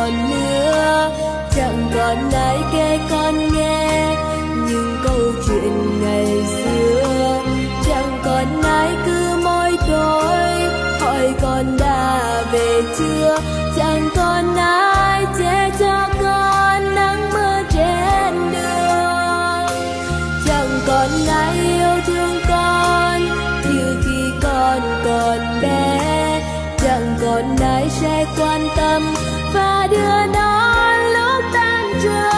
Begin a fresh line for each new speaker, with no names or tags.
còn nữa. Chẳng còn ai kể con nghe những câu chuyện ngày xưa. Chẳng còn ai cứ mỗi tối hỏi con đã về chưa. Chẳng còn ai che cho con nắng mưa trên đường. Chẳng còn ai yêu thương con như khi con còn bé. Chẳng còn ai sẽ quan tâm và đưa đón lúc tan trường.